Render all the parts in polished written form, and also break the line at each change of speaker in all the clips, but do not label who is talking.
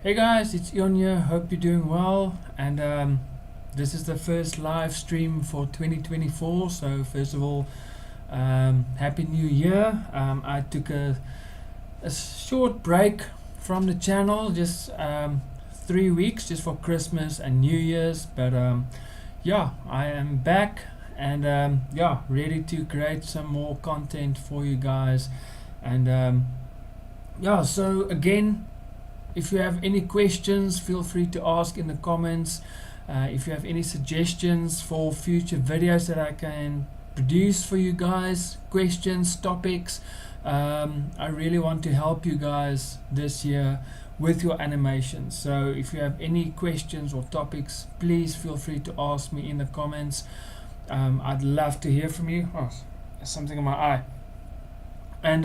Hey guys, it's Ion here. Hope you're doing well. And this is the first live stream for 2024. So first of all, Happy New Year. I took a short break from the channel, just 3 weeks, just for Christmas and New Year's. But yeah, I am back and yeah, ready to create some more content for you guys. And yeah, so again, if you have any questions, feel free to ask in the comments. If you have any suggestions for future videos that I can produce for you guys, questions, topics, I really want to help you guys this year with your animation. So if you have any questions or topics, please feel free to ask me in the comments. I'd love to hear from you. Oh, there's something in my eye. And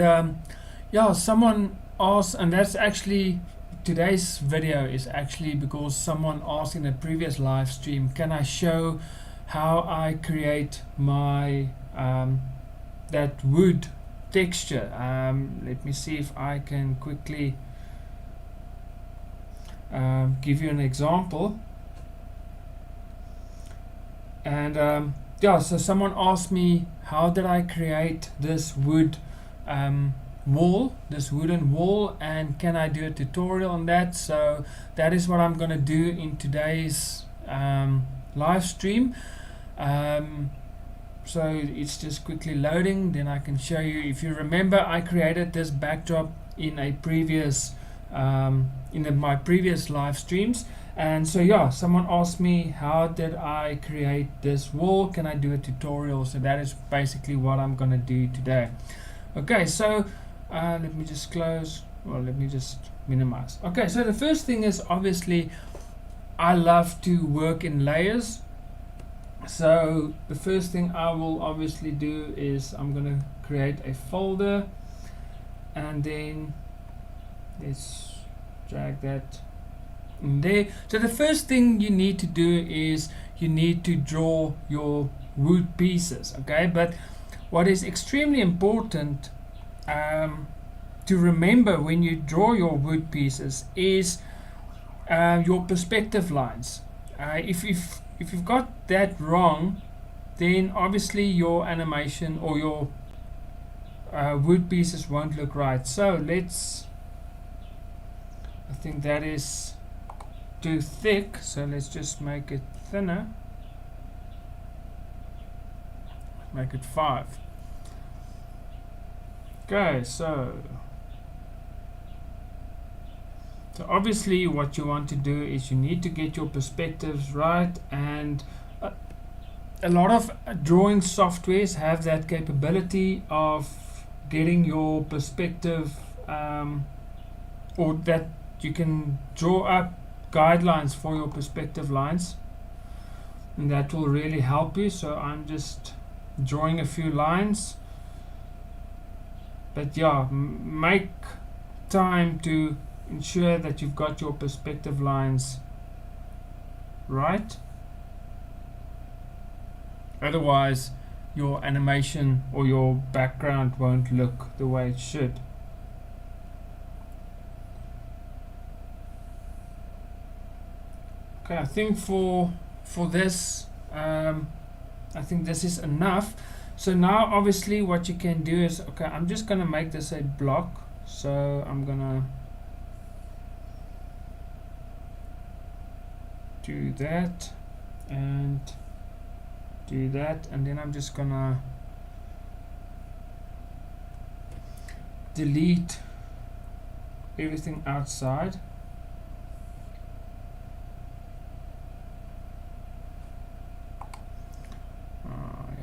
yeah, someone asked, and that's actually today's video is actually because someone asked in a previous live stream, can I show how I create my that wood texture. Let me see if I can quickly give you an example. And yeah, so someone asked me, how did I create this wood wall, this wooden wall, and can I do a tutorial on that? So that is what I'm gonna do in today's live stream. So it's just quickly loading, then I can show you. If you remember, I created this backdrop in a previous my previous live streams. And so yeah, someone asked me, how did I create this wall, can I do a tutorial? So that is basically what I'm gonna do today. Okay, so let me just close, well, let me just minimize. Okay, so the first thing is, obviously I love to work in layers. So the first thing I will obviously do is I'm gonna create a folder, and then let's drag that in there. So the first thing you need to do is you need to draw your wood pieces, okay? But what is extremely important to remember when you draw your wood pieces is your perspective lines. If you've got that wrong, then obviously your animation or your wood pieces won't look right. So I think that is too thick, so let's just make it thinner. Make it 5. Okay, so obviously what you want to do is you need to get your perspectives right, and a lot of drawing softwares have that capability of getting your perspective, or that you can draw up guidelines for your perspective lines, and that will really help you. So I'm just drawing a few lines, but yeah, make time to ensure that you've got your perspective lines right, otherwise your animation or your background won't look the way it should. Okay, I think for this I think this is enough. So now obviously what you can do is, okay, I'm just gonna make this a block. So I'm gonna do that and do that, and then I'm just gonna delete everything outside.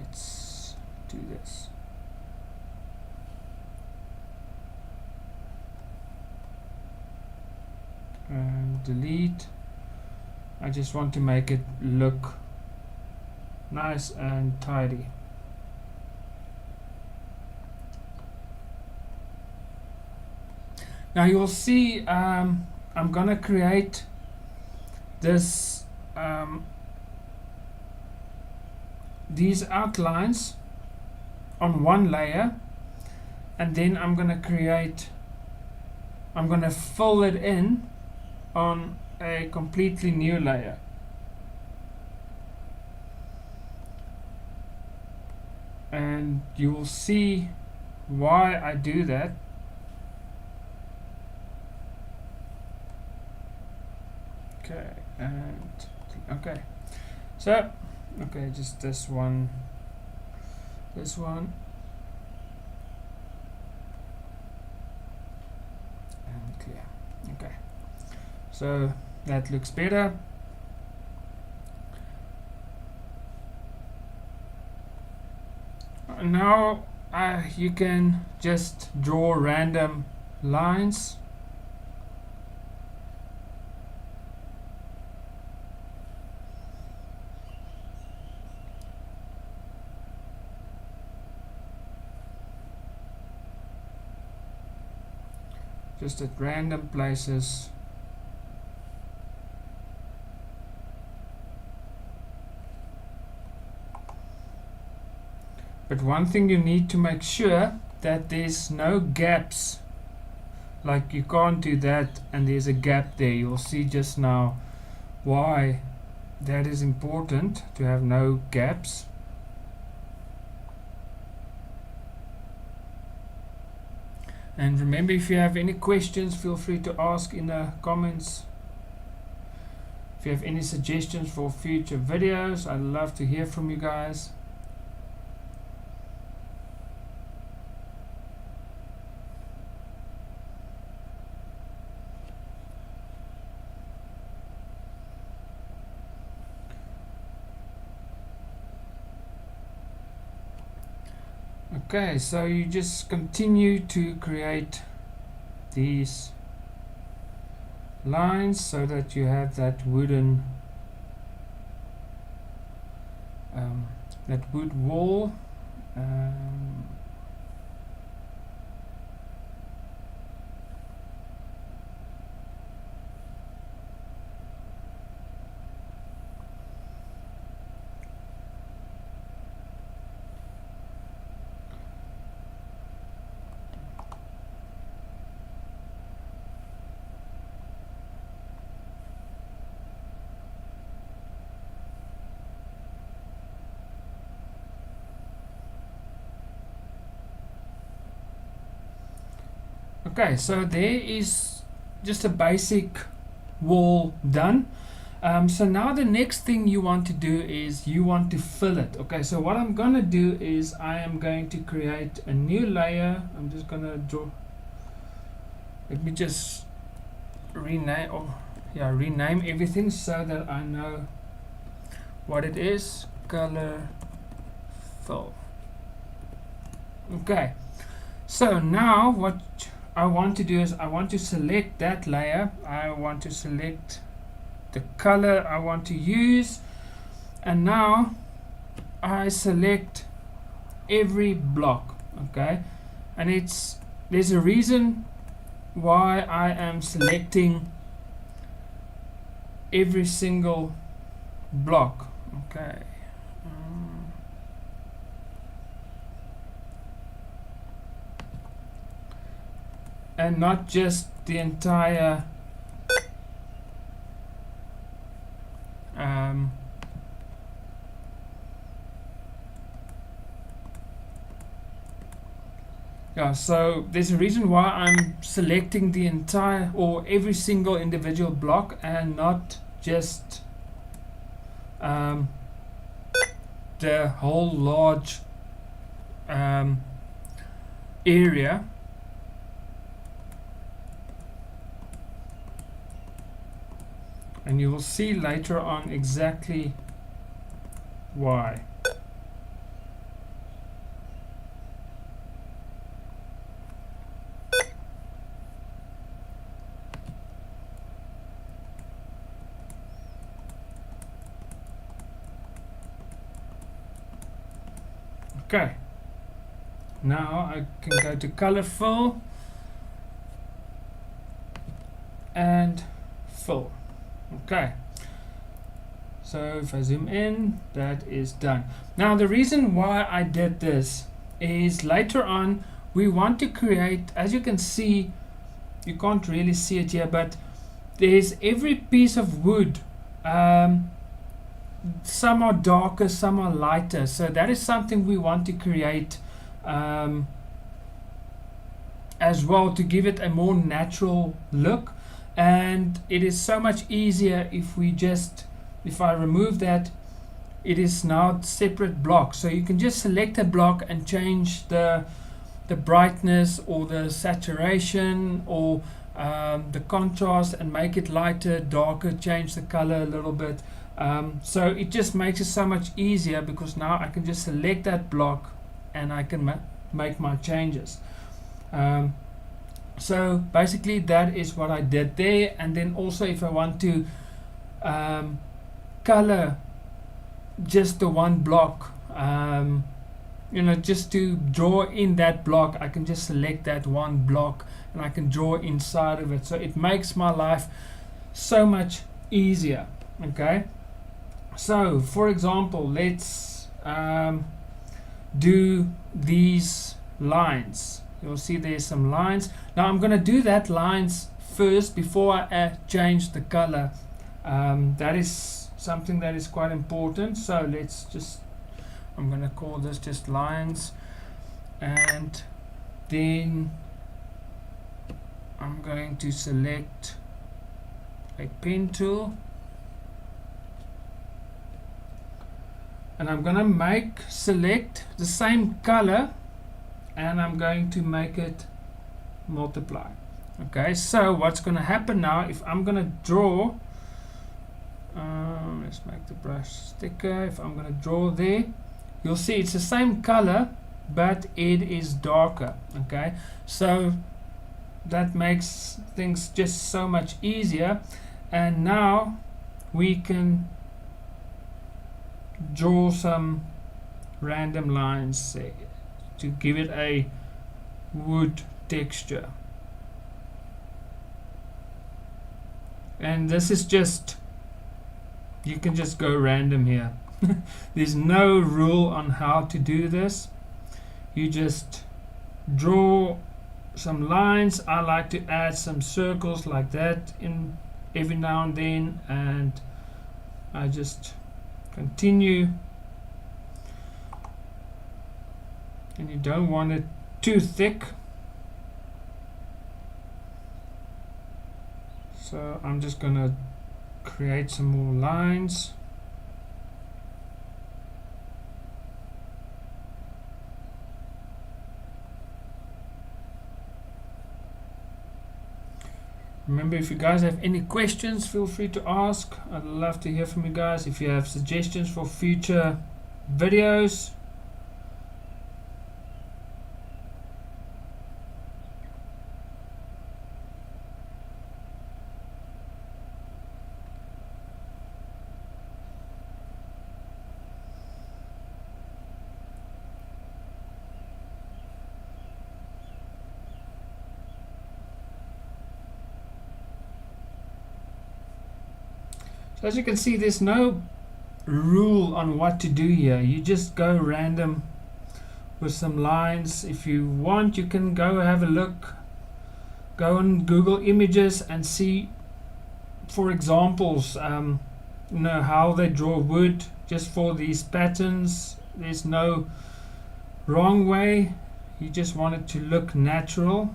Let's do this. And delete. I just want to make it look nice and tidy. Now you'll see I'm gonna create this these outlines on one layer, and then I'm gonna fill it in on a completely new layer. And you will see why I do that. Okay, and okay, so okay, just this one, and clear. Okay, so that looks better. Now you can just draw random lines. Just at random places. But one thing you need to make sure that there's no gaps. Like you can't do that and there's a gap there. You'll see just now why that is important, to have no gaps. And remember, if you have any questions, feel free to ask in the comments. If you have any suggestions for future videos, I'd love to hear from you guys. Okay, so you just continue to create these lines so that you have that wooden that wood wall. Okay, so there is just a basic wall done. So now the next thing you want to do is you want to fill it. Okay, so what I'm gonna do is I am going to create a new layer. I'm just gonna draw. Let me just rename everything so that I know what it is. Color fill. Okay, so now what I want to do is I want to select that layer. I want to select the color I want to use, and now I select every block. Okay, and there's a reason why I am selecting every single block. Okay. And not just the entire so there's a reason why I'm selecting the entire or every single individual block and not just the whole large area. And you will see later on exactly why. Okay. Now I can go to color fill and fill. Okay, so if I zoom in, that is done. Now the reason why I did this is later on we want to create, as you can see, you can't really see it here, but there's every piece of wood. Some are darker, some are lighter, so that is something we want to create as well, to give it a more natural look. And it is so much easier if I remove that, it is now separate blocks, so you can just select a block and change the brightness or the saturation or the contrast, and make it lighter, darker, change the color a little bit. So it just makes it so much easier, because now I can just select that block and I can make my changes. So basically that is what I did there. And then also, if I want to color just the one block, just to draw in that block, I can just select that one block and I can draw inside of it. So it makes my life so much easier. Okay, so for example, let's do these lines. You'll see there's some lines. Now I'm going to do that lines first before I change the color. That is something that is quite important. So I'm going to call this just lines, and then I'm going to select a pen tool, and I'm going to select the same color, and I'm going to make it multiply. Okay, so what's going to happen now, if I'm going to draw, let's make the brush thicker. If I'm going to draw there, you'll see it's the same color, but it is darker. Okay, so that makes things just so much easier. And now we can draw some random lines to give it a wood texture. And this is just, you can just go random here. There's no rule on how to do this. You just draw some lines. I like to add some circles like that in every now and then, and I just continue. And you don't want it too thick, so I'm just gonna create some more lines. Remember, if you guys have any questions, feel free to ask. I'd love to hear from you guys. If you have suggestions for future videos, so as you can see, there's no rule on what to do here. You just go random with some lines. If you want, you can go have a look, go on Google Images and see, for examples, how they draw wood just for these patterns. There's no wrong way. You just want it to look natural.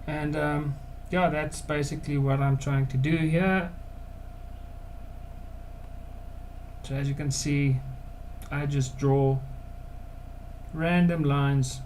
And yeah, that's basically what I'm trying to do here. So as you can see, I just draw random lines.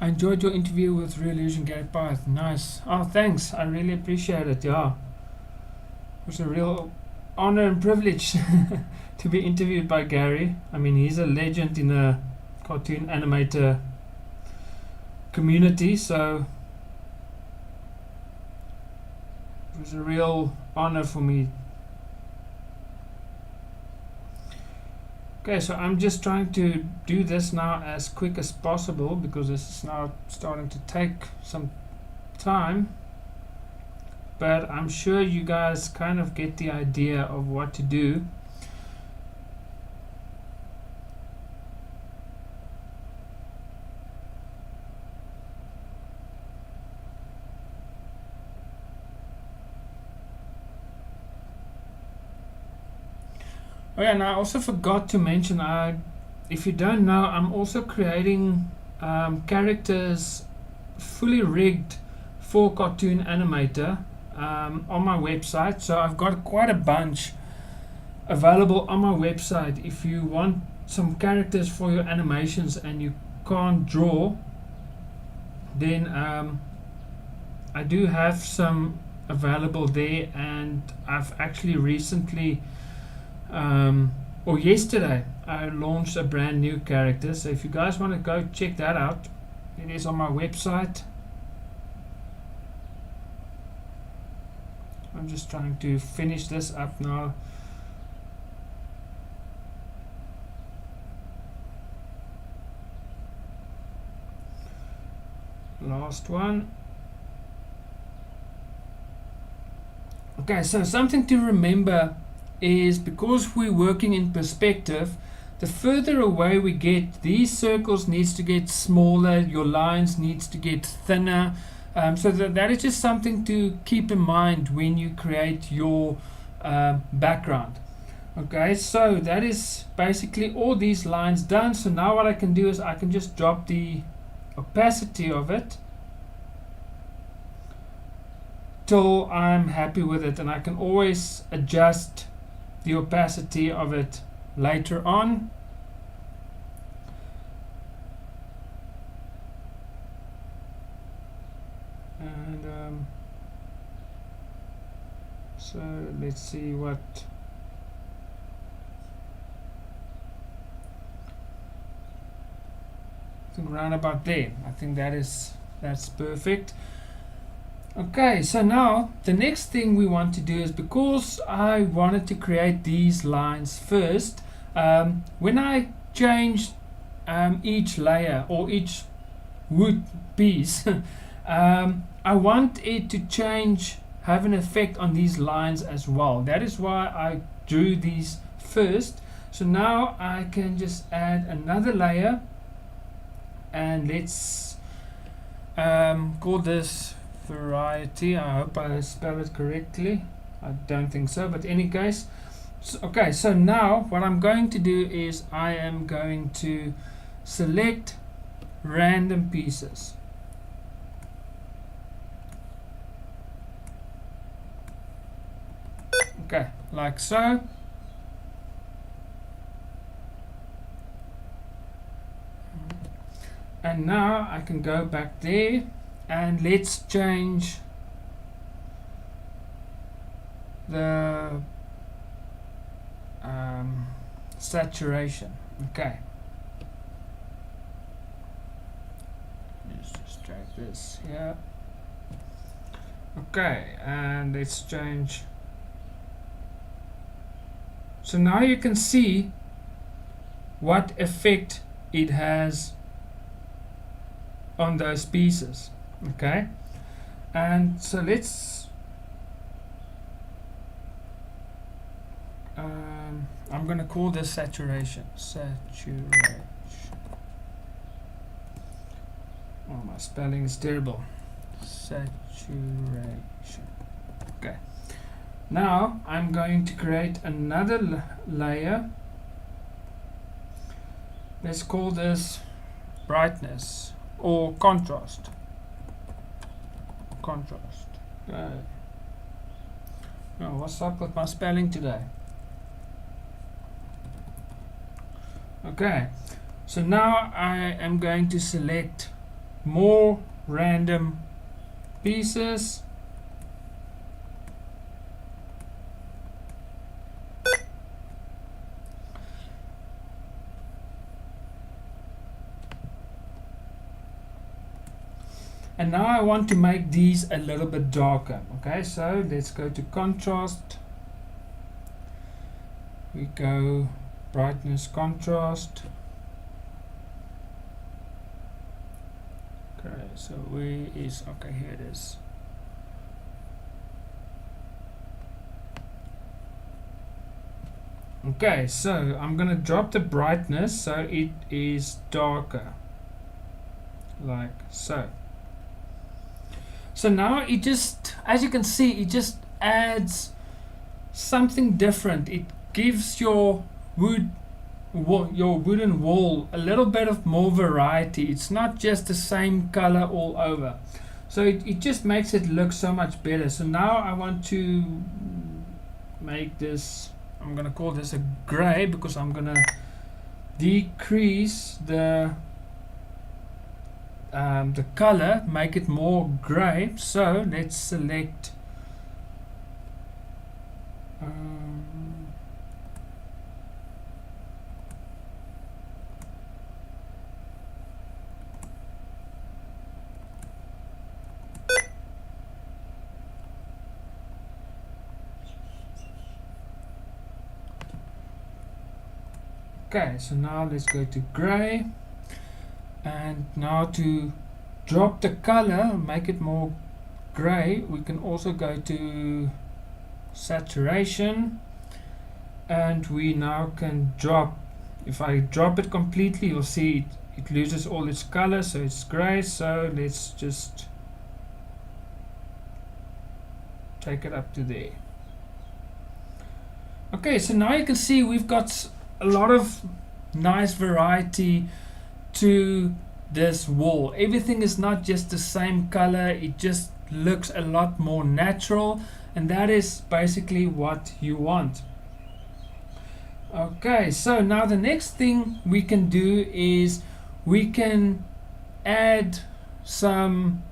I enjoyed your interview with Real Illusion Gary Pyth. Nice. Oh, thanks. I really appreciate it. Yeah, it was a real honor and privilege to be interviewed by Gary. I mean, he's a legend in the cartoon animator community, so it was a real honor for me. Okay, so I'm just trying to do this now as quick as possible because this is now starting to take some time, but I'm sure you guys kind of get the idea of what to do. Oh yeah, and I also forgot to mention, if you don't know, I'm also creating characters fully rigged for Cartoon Animator on my website. So I've got quite a bunch available on my website. If you want some characters for your animations and you can't draw, then I do have some available there, and I've actually recently or yesterday I launched a brand new character. So if you guys want to go check that out, it is on my website. I'm just trying to finish this up now. Last one. Okay, so something to remember is, because we're working in perspective, the further away we get, these circles needs to get smaller, your lines needs to get thinner. So that is just something to keep in mind when you create your background. Okay, so that is basically all these lines done. So now what I can do is I can just drop the opacity of it till I'm happy with it, and I can always adjust the opacity of it later on. And so let's see what I think round about there. I think that's perfect. Okay, so now the next thing we want to do is, because I wanted to create these lines first, when I change each layer or each wood piece, I want it to change, have an effect on these lines as well. That is why I drew these first. So now I can just add another layer, and let's call this variety. I hope I spell it correctly. I don't think so, but in any case. Okay, so now what I'm going to do is I am going to select random pieces. Okay, like so. And now I can go back there, and let's change the saturation. Okay, let's just drag this here. Okay, and let's change. So now you can see what effect it has on those pieces. Okay, and so let's I'm going to call this saturation. Oh, my spelling is terrible. Saturation. Okay, now I'm going to create another layer. Let's call this brightness or contrast. Okay. Oh, what's up with my spelling today? Okay, so now I am going to select more random pieces, And now I want to make these a little bit darker. Okay, so let's go to contrast. We go brightness, contrast. Okay, so where is, okay, here it is. Okay, so I'm gonna drop the brightness so it is darker, like so. So now it just, as you can see, it just adds something different. It gives your wooden wall a little bit of more variety. It's not just the same color all over. So it just makes it look so much better. So now I want to make this, I'm gonna call this a gray because I'm gonna decrease the color, make it more gray. So let's select okay, so now let's go to gray, and now to drop the color, make it more gray, we can also go to saturation, and we now can drop, if I drop it completely, you'll see it loses all its color, so it's gray. So let's just take it up to there. Okay, so now you can see we've got a lot of nice variety to this wall. Everything is not just the same color, it just looks a lot more natural, and that is basically what you want. Okay, so now the next thing we can do is we can add some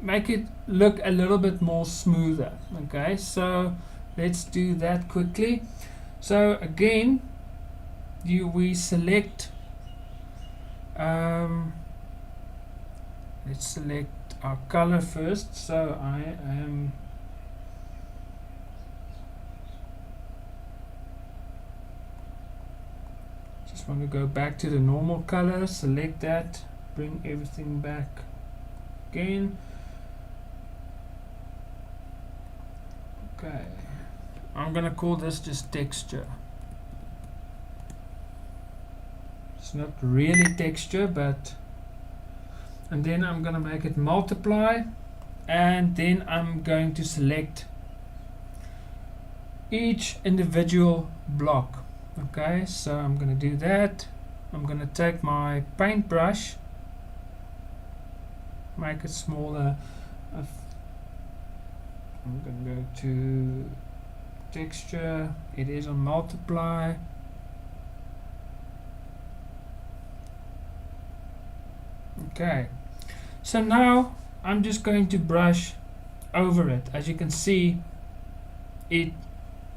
make it look a little bit more smoother. Okay, so let's do that quickly. So again, we select let's select our color first. So I am just want to go back to the normal color, select that, bring everything back again. Okay, I'm gonna call this just texture. It's not really texture, but, and then I'm gonna make it multiply, and then I'm going to select each individual block. Okay, so I'm gonna do that. I'm gonna take my paintbrush, make it smaller. I'm gonna go to texture, it is on multiply. Okay, so now I'm just going to brush over it. As you can see, it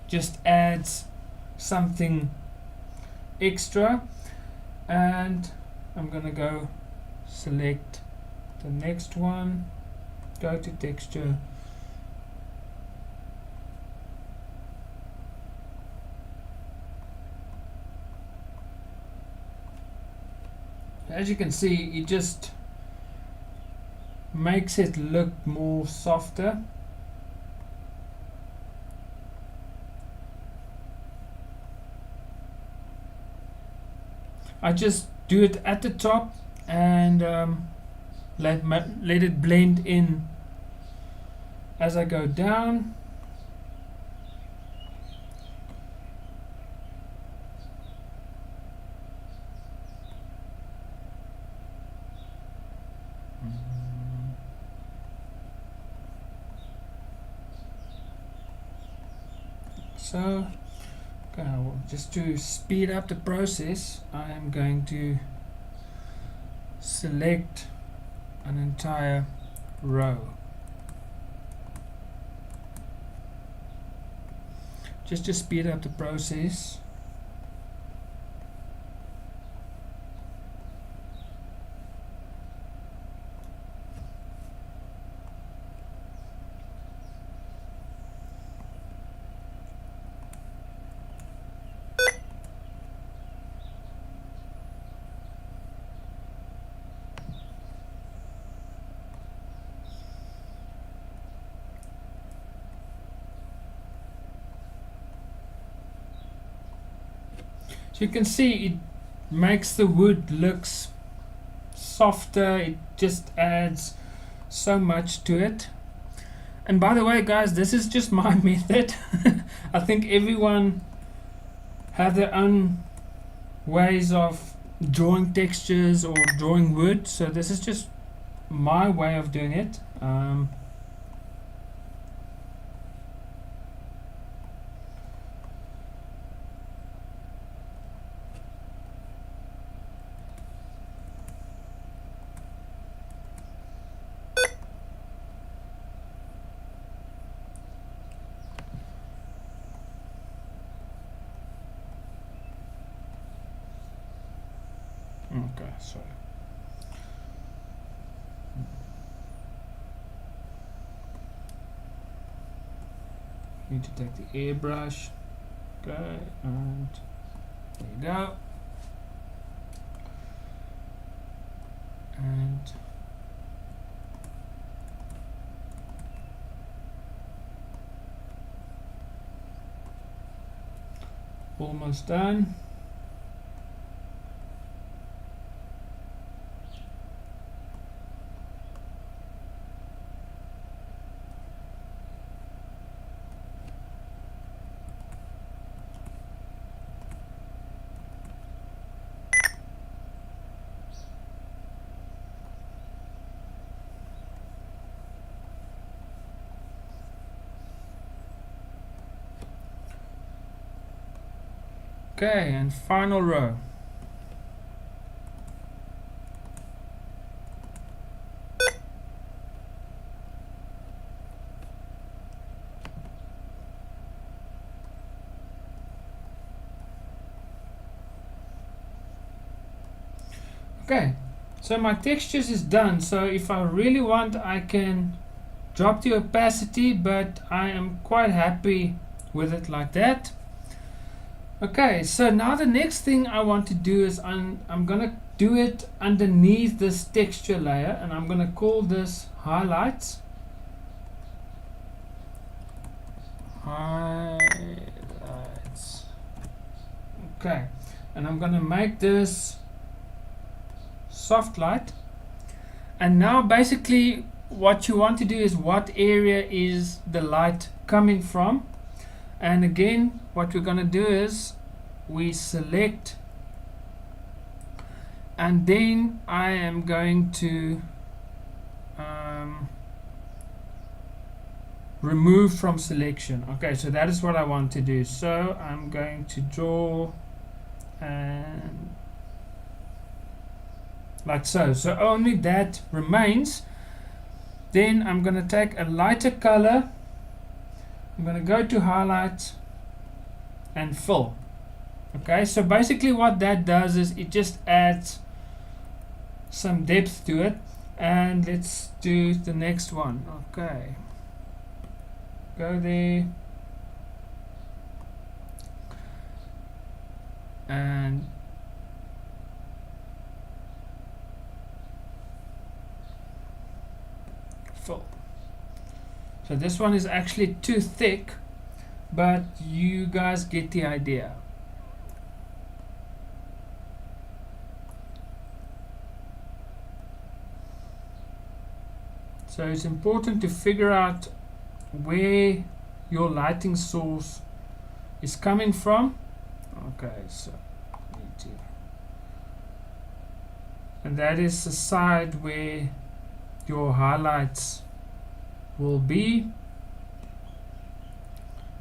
just adds something extra, and I'm gonna go select the next one, go to texture, as you can see, it just makes it look more softer. I just do it at the top and let it blend in as I go down. So, okay, well, just to speed up the process, I am going to select an entire row. Just to speed up the process. So you can see it makes the wood looks softer. It just adds so much to it. And by the way, guys, this is just my method. I think everyone have their own ways of drawing textures or drawing wood, so this is just my way of doing it. Okay, sorry. Need to take the airbrush. Okay, and there you go. And almost done. Okay, and final row. Okay, so my textures is done. So if I really want, I can drop the opacity, but I am quite happy with it like that. Okay, so now the next thing I want to do is I'm gonna do it underneath this texture layer, and I'm gonna call this highlights. Highlights. Okay, and I'm gonna make this soft light. And now basically what you want to do is what area is the light coming from. And again, what we're going to do is we select, and then I am going to remove from selection. Okay, so that is what I want to do. So I'm going to draw and like so. So only that remains. Then I'm going to take a lighter color. I'm going to go to highlight and fill. Okay, so basically what that does is it just adds some depth to it. And let's do the next one. Okay, go there and fill. So this one is actually too thick, but you guys get the idea. So it's important to figure out where your lighting source is coming from. Okay, so need to, and that is the side where your highlights will be.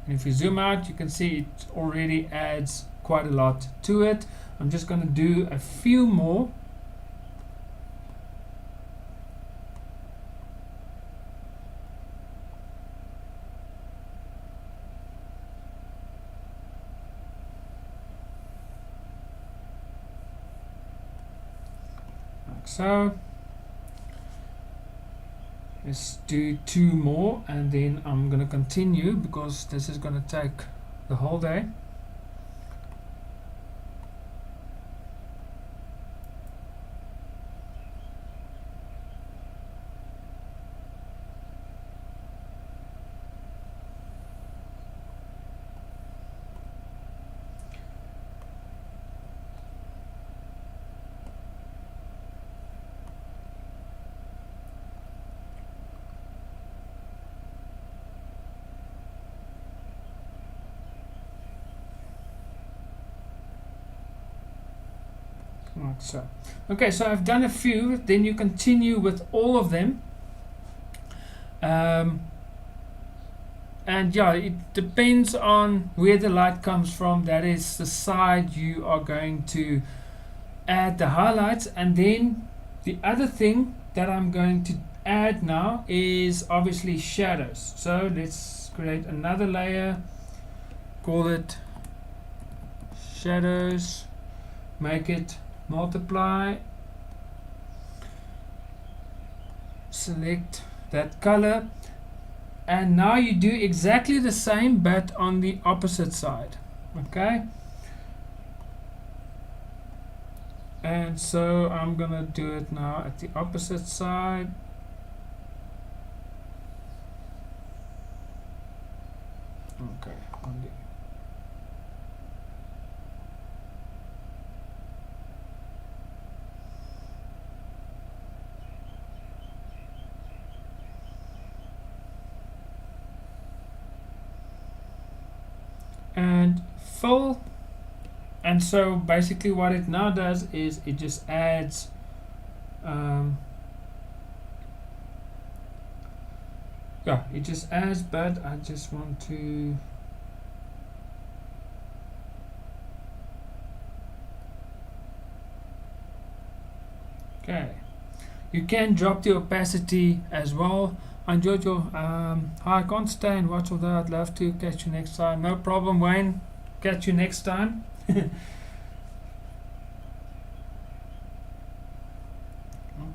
And if you zoom out, you can see it already adds quite a lot to it. I'm just going to do a few more. Like so. Let's do 2 more, and then I'm going to continue because this is going to take the whole day. like so. Okay, so I've done a few, then you continue with all of them. And yeah, it depends on where the light comes from. That is the side you are going to add the highlights. And then the other thing that I'm going to add now is obviously shadows. So let's create another layer, call it shadows, make it multiply, select that color, and now you do exactly the same but on the opposite side. Okay, and so I'm gonna do it now at the opposite side. Okay, and fill. And so basically what it now does is it just adds yeah, it just adds, but I just want to okay, you can drop the opacity as well. I enjoyed your hi, I can't stay and watch all that. I'd love to catch you next time. No problem, Wayne, catch you next time.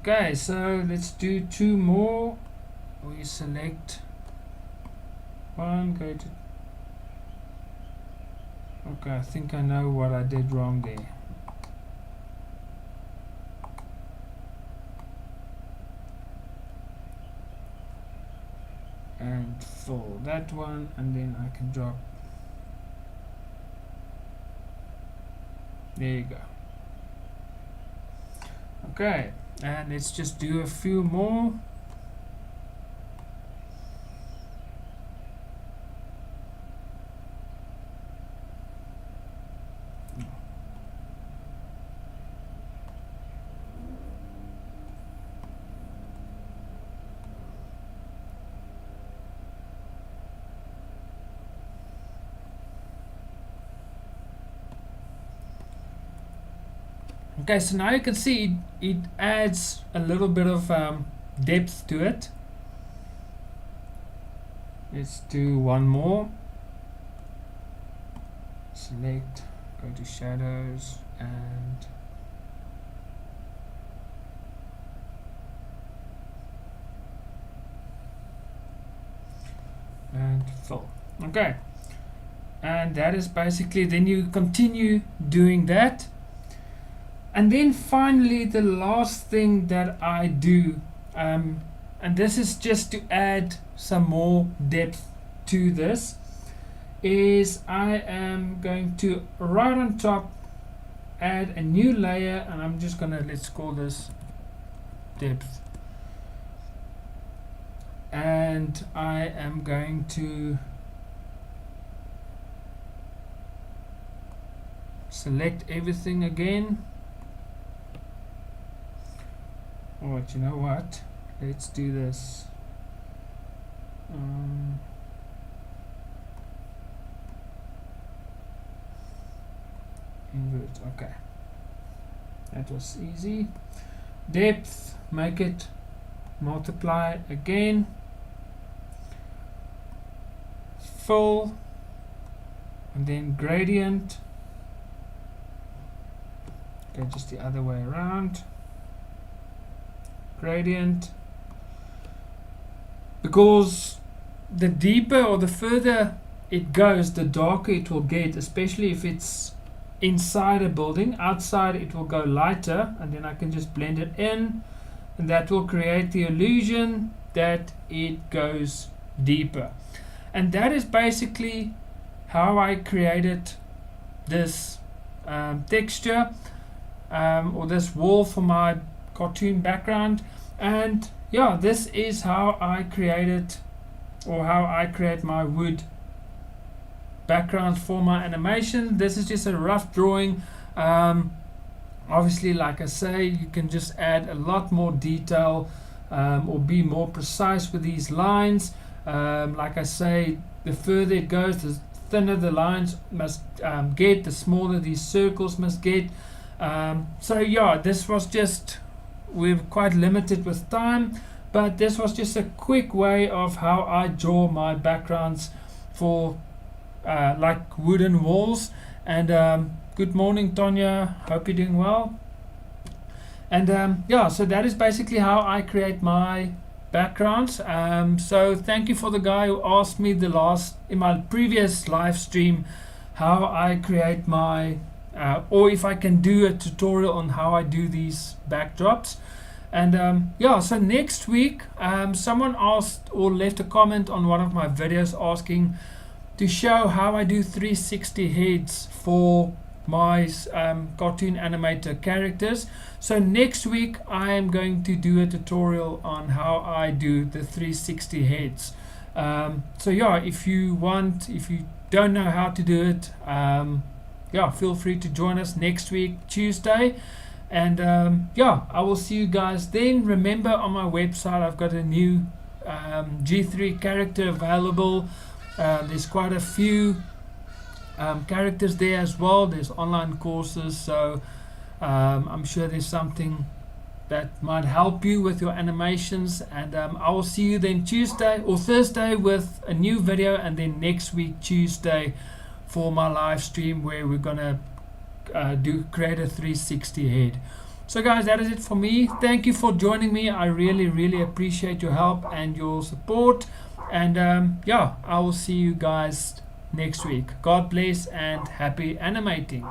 Okay, so let's do two more. We select one, go to okay, I think I know what I did wrong there. And fill that one, and then I can drop. There you go. Okay, and let's just do a few more. Okay, so now you can see it adds a little bit of depth to it. Let's do one more. Select, go to shadows, and fill. Okay, and that is basically, then you continue doing that. And then finally the last thing that I do, and this is just to add some more depth to this, is I am going to right on top add a new layer, and I'm just gonna, let's call this depth, and I am going to select everything again. Alright, you know what? Let's do this. Invert. Okay, that was easy. Depth, make it multiply again. Fill, and then gradient. Okay, just the other way around. Gradient, because the deeper or the further it goes, the darker it will get, especially if it's inside a building. Outside it will go lighter, and then I can just blend it in, and that will create the illusion that it goes deeper. And that is basically how I created this texture or this wall for my cartoon background. And yeah, this is how I created, or how I create my wood backgrounds for my animation. This is just a rough drawing, Obviously, like I say, you can just add a lot more detail, or be more precise with these lines. Like I say, the further it goes, the thinner the lines must get, the smaller these circles must get. So yeah, this was just, we're quite limited with time, but this was just a quick way of how I draw my backgrounds for like wooden walls. And good morning, Tonya, hope you're doing well. And yeah, so that is basically how I create my backgrounds. So thank you for the guy who asked me in my previous live stream how I create my or if I can do a tutorial on how I do these backdrops. And yeah, so next week someone asked or left a comment on one of my videos asking to show how I do 360 heads for my cartoon animator characters. So next week I am going to do a tutorial on how I do the 360 heads. So yeah, if you don't know how to do it, yeah, feel free to join us next week, Tuesday. And yeah, I will see you guys then. Remember, on my website I've got a new G3 character available. There's quite a few characters there as well. There's online courses, so I'm sure there's something that might help you with your animations. And I will see you then Tuesday or Thursday with a new video, and then next week Tuesday for my live stream where we're gonna create a 360 head. So guys, that is it for me. Thank you for joining me. I really appreciate your help and your support. And yeah, I will see you guys next week. God bless and happy animating.